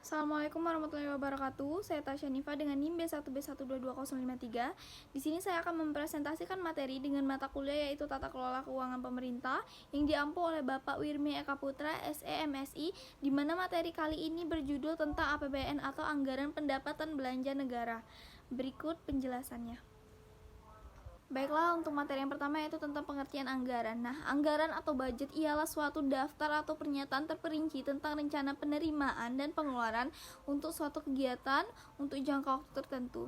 Assalamualaikum warahmatullahi wabarakatuh. Saya Tasya Nifa dengan NIM B1B122053. Di sini saya akan mempresentasikan materi dengan mata kuliah yaitu Tata Kelola Keuangan Pemerintah yang diampu oleh Bapak Wirmi Eka Putra, SEMSI, di mana materi kali ini berjudul tentang APBN atau Anggaran Pendapatan Belanja Negara. Berikut penjelasannya. Baiklah, untuk materi yang pertama yaitu tentang pengertian anggaran. Nah, anggaran atau budget ialah suatu daftar atau pernyataan terperinci tentang rencana penerimaan dan pengeluaran untuk suatu kegiatan untuk jangka waktu tertentu.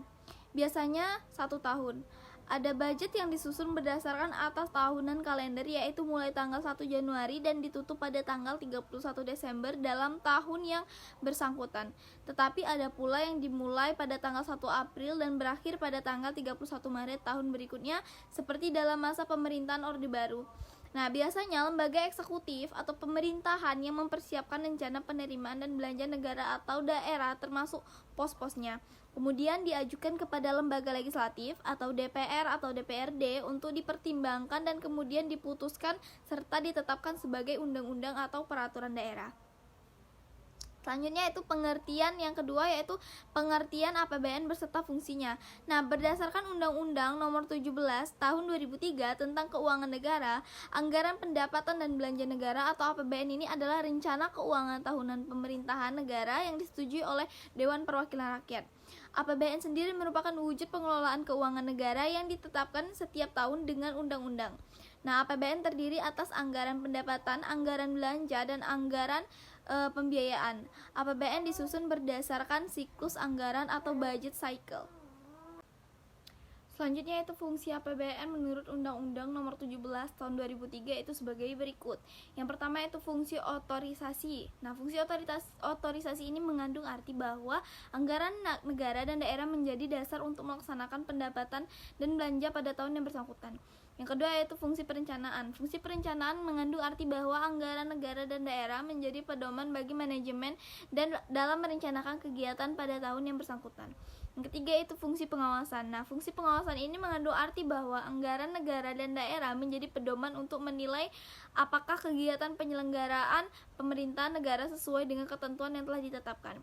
Biasanya 1 tahun. Ada budget yang disusun berdasarkan atas tahunan kalender yaitu mulai tanggal 1 Januari dan ditutup pada tanggal 31 Desember dalam tahun yang bersangkutan. Tetapi ada pula yang dimulai pada tanggal 1 April dan berakhir pada tanggal 31 Maret tahun berikutnya seperti dalam masa pemerintahan Orde Baru. Nah, biasanya lembaga eksekutif atau pemerintahan yang mempersiapkan rencana penerimaan dan belanja negara atau daerah termasuk pos-posnya. Kemudian diajukan kepada lembaga legislatif atau DPR atau DPRD untuk dipertimbangkan dan kemudian diputuskan serta ditetapkan sebagai undang-undang atau peraturan daerah. Selanjutnya itu pengertian yang kedua yaitu pengertian APBN beserta fungsinya. Nah, berdasarkan Undang-Undang Nomor 17 Tahun 2003 tentang Keuangan Negara, anggaran pendapatan dan belanja negara atau APBN ini adalah rencana keuangan tahunan pemerintahan negara yang disetujui oleh Dewan Perwakilan Rakyat. APBN sendiri merupakan wujud pengelolaan keuangan negara yang ditetapkan setiap tahun dengan undang-undang. Nah, APBN terdiri atas anggaran pendapatan, anggaran belanja, dan anggaran pembiayaan. APBN disusun berdasarkan siklus anggaran atau budget cycle. Selanjutnya itu fungsi APBN menurut Undang-Undang Nomor 17 Tahun 2003 itu sebagai berikut. Yang pertama itu fungsi otorisasi. Nah, fungsi otorisasi ini mengandung arti bahwa anggaran negara dan daerah menjadi dasar untuk melaksanakan pendapatan dan belanja pada tahun yang bersangkutan. Yang kedua yaitu fungsi perencanaan. Fungsi perencanaan mengandung arti bahwa anggaran negara dan daerah menjadi pedoman bagi manajemen dan dalam merencanakan kegiatan pada tahun yang bersangkutan. Yang ketiga itu fungsi pengawasan. Nah, fungsi pengawasan ini mengandung arti bahwa anggaran negara dan daerah menjadi pedoman untuk menilai apakah kegiatan penyelenggaraan pemerintahan negara sesuai dengan ketentuan yang telah ditetapkan.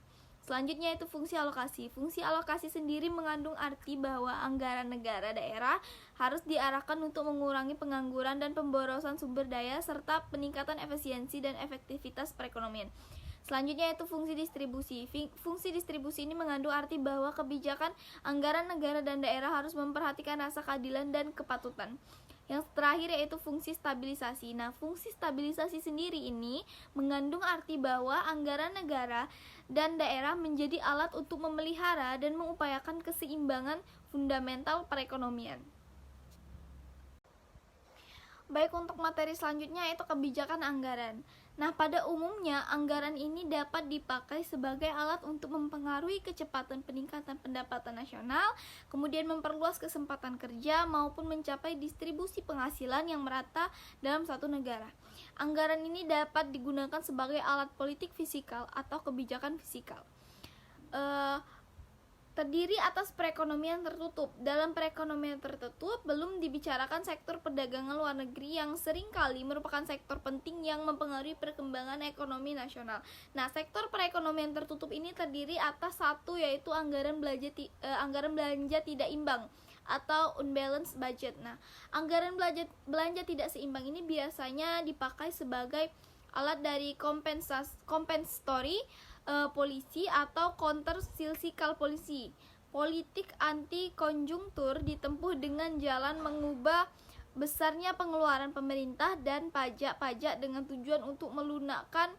Selanjutnya itu fungsi alokasi. Fungsi alokasi sendiri mengandung arti bahwa anggaran negara daerah harus diarahkan untuk mengurangi pengangguran dan pemborosan sumber daya serta peningkatan efisiensi dan efektivitas perekonomian. Selanjutnya itu fungsi distribusi. Fungsi distribusi ini mengandung arti bahwa kebijakan anggaran negara dan daerah harus memperhatikan rasa keadilan dan kepatutan. Yang terakhir yaitu fungsi stabilisasi. Nah, fungsi stabilisasi sendiri ini mengandung arti bahwa anggaran negara dan daerah menjadi alat untuk memelihara dan mengupayakan keseimbangan fundamental perekonomian. Baik, untuk materi selanjutnya yaitu kebijakan anggaran. Nah, pada umumnya anggaran ini dapat dipakai sebagai alat untuk mempengaruhi kecepatan peningkatan pendapatan nasional, kemudian memperluas kesempatan kerja maupun mencapai distribusi penghasilan yang merata dalam satu negara. Anggaran ini dapat digunakan sebagai alat politik fiskal atau kebijakan fiskal. Terdiri atas perekonomian tertutup. Dalam perekonomian tertutup belum dibicarakan sektor perdagangan luar negeri yang seringkali merupakan sektor penting yang mempengaruhi perkembangan ekonomi nasional. Nah, sektor perekonomian tertutup ini terdiri atas satu yaitu anggaran belanja tidak imbang atau unbalanced budget. Nah, anggaran belanja tidak seimbang ini biasanya dipakai sebagai alat dari compensatory polisi atau counter cyclical policy. Politik anti konjungtur ditempuh dengan jalan mengubah besarnya pengeluaran pemerintah dan pajak-pajak dengan tujuan untuk melunakkan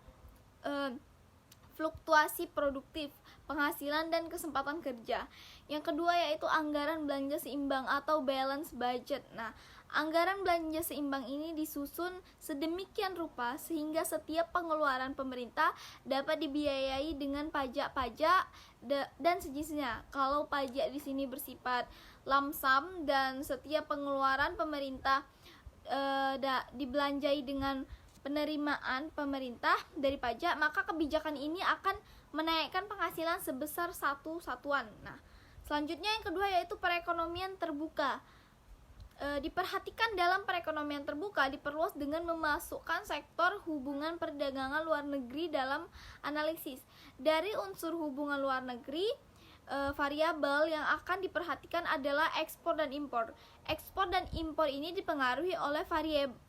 fluktuasi produktif, penghasilan dan kesempatan kerja. Yang kedua yaitu anggaran belanja seimbang atau balance budget. Nah, anggaran belanja seimbang ini disusun sedemikian rupa sehingga setiap pengeluaran pemerintah dapat dibiayai dengan pajak-pajak dan sejenisnya. Kalau pajak di sini bersifat lump sum dan setiap pengeluaran pemerintah dibelanjai dengan penerimaan pemerintah dari pajak, maka kebijakan ini akan menaikkan penghasilan sebesar satu satuan. Nah, selanjutnya yang kedua yaitu perekonomian terbuka. diperhatikan dalam perekonomian terbuka diperluas dengan memasukkan sektor hubungan perdagangan luar negeri dalam analisis. Dari unsur hubungan luar negeri, variabel yang akan diperhatikan adalah ekspor dan impor. Ekspor dan impor ini dipengaruhi oleh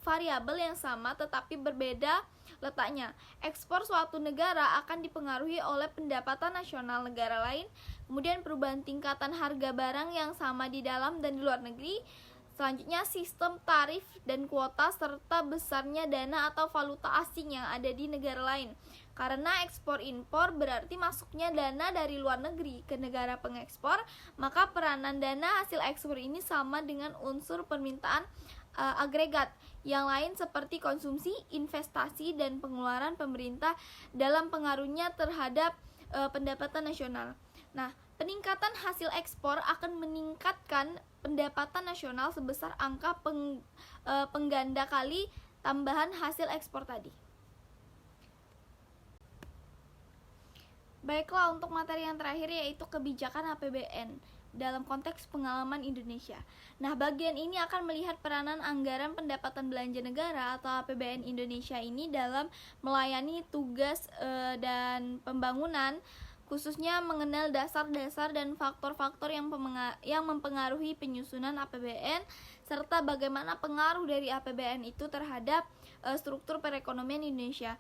variabel yang sama tetapi berbeda letaknya. Ekspor suatu negara akan dipengaruhi oleh pendapatan nasional negara lain, kemudian perubahan tingkatan harga barang yang sama di dalam dan di luar negeri. Selanjutnya, sistem tarif dan kuota serta besarnya dana atau valuta asing yang ada di negara lain. Karena ekspor impor berarti masuknya dana dari luar negeri ke negara pengekspor, maka peranan dana hasil ekspor ini sama dengan unsur permintaan agregat yang lain seperti konsumsi, investasi, dan pengeluaran pemerintah dalam pengaruhnya terhadap pendapatan nasional. Nah, peningkatan hasil ekspor akan meningkatkan pendapatan nasional sebesar angka pengganda kali tambahan hasil ekspor tadi. Baiklah, untuk materi yang terakhir yaitu kebijakan APBN dalam konteks pengalaman Indonesia. Nah, bagian ini akan melihat peranan anggaran pendapatan belanja negara atau APBN Indonesia ini dalam melayani tugas dan pembangunan, khususnya mengenal dasar-dasar dan faktor-faktor yang mempengaruhi penyusunan APBN serta bagaimana pengaruh dari APBN itu terhadap struktur perekonomian Indonesia.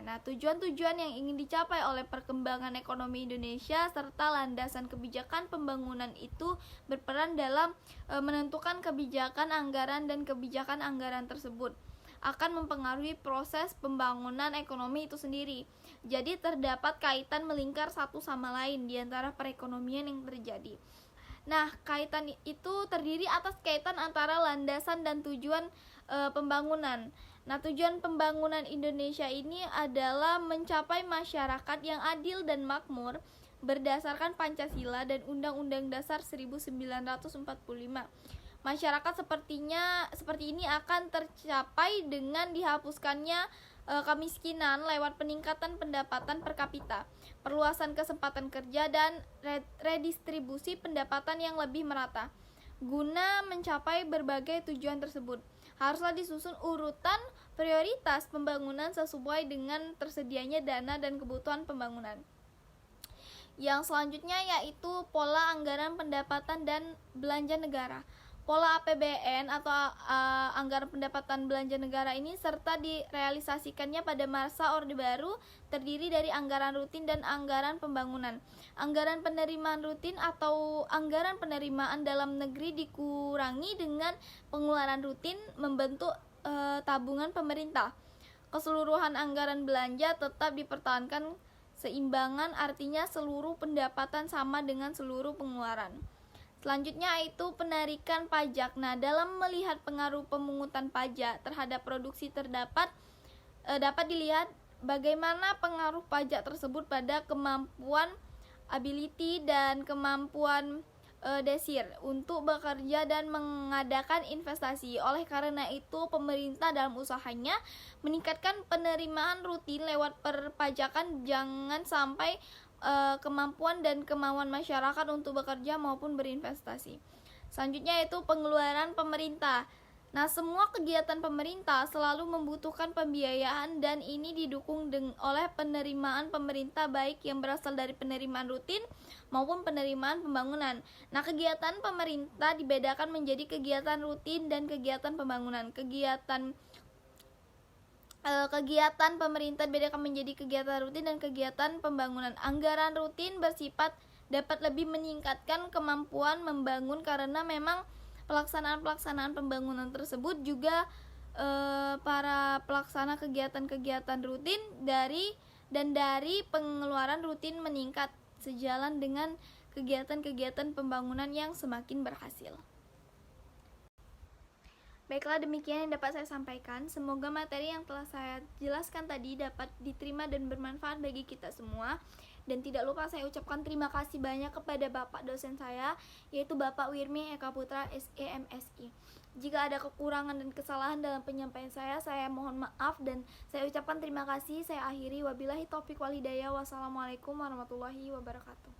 Nah, tujuan-tujuan yang ingin dicapai oleh perkembangan ekonomi Indonesia serta landasan kebijakan pembangunan itu berperan dalam menentukan kebijakan anggaran, dan kebijakan anggaran tersebut akan mempengaruhi proses pembangunan ekonomi itu sendiri. Jadi terdapat kaitan melingkar satu sama lain di antara perekonomian yang terjadi. Nah, kaitan itu terdiri atas kaitan antara landasan dan tujuan pembangunan. Nah, tujuan pembangunan Indonesia ini adalah mencapai masyarakat yang adil dan makmur berdasarkan Pancasila dan Undang-Undang Dasar 1945. Masyarakat seperti ini akan tercapai dengan dihapuskannya kemiskinan lewat peningkatan pendapatan per kapita, perluasan kesempatan kerja, dan redistribusi pendapatan yang lebih merata. Guna mencapai berbagai tujuan tersebut, haruslah disusun urutan prioritas pembangunan sesuai dengan tersedianya dana dan kebutuhan pembangunan. Yang selanjutnya yaitu pola anggaran pendapatan dan belanja negara. Pola APBN atau anggaran pendapatan belanja negara ini serta direalisasikannya pada masa Orde Baru terdiri dari anggaran rutin dan anggaran pembangunan. Anggaran penerimaan rutin atau anggaran penerimaan dalam negeri dikurangi dengan pengeluaran rutin membentuk tabungan pemerintah. Keseluruhan anggaran belanja tetap dipertahankan seimbangan, artinya seluruh pendapatan sama dengan seluruh pengeluaran. Selanjutnya yaitu penarikan pajak. Nah, dalam melihat pengaruh pemungutan pajak terhadap produksi dapat dilihat bagaimana pengaruh pajak tersebut pada kemampuan ability dan kemampuan desir untuk bekerja dan mengadakan investasi. Oleh karena itu, pemerintah dalam usahanya meningkatkan penerimaan rutin lewat perpajakan, jangan sampai kemampuan dan kemauan masyarakat untuk bekerja maupun berinvestasi. Selanjutnya yaitu pengeluaran pemerintah. Nah, semua kegiatan pemerintah selalu membutuhkan pembiayaan dan ini didukung oleh penerimaan pemerintah baik yang berasal dari penerimaan rutin maupun penerimaan pembangunan. Nah, kegiatan pemerintah dibedakan menjadi kegiatan rutin dan kegiatan pembangunan. Kegiatan pemerintah dibedakan menjadi kegiatan rutin dan kegiatan pembangunan. Anggaran rutin bersifat dapat lebih meningkatkan kemampuan membangun karena memang pelaksanaan pembangunan tersebut juga para pelaksana kegiatan-kegiatan rutin dari pengeluaran rutin meningkat sejalan dengan kegiatan-kegiatan pembangunan yang semakin berhasil. Baiklah, demikian yang dapat saya sampaikan. Semoga materi yang telah saya jelaskan tadi dapat diterima dan bermanfaat bagi kita semua. Dan tidak lupa saya ucapkan terima kasih banyak kepada Bapak dosen saya, yaitu Bapak Wirmi Eka Putra, SEMSI. Jika ada kekurangan dan kesalahan dalam penyampaian saya mohon maaf dan saya ucapkan terima kasih. Saya akhiri, wabillahi taufiq wal hidayah. Wassalamualaikum warahmatullahi wabarakatuh.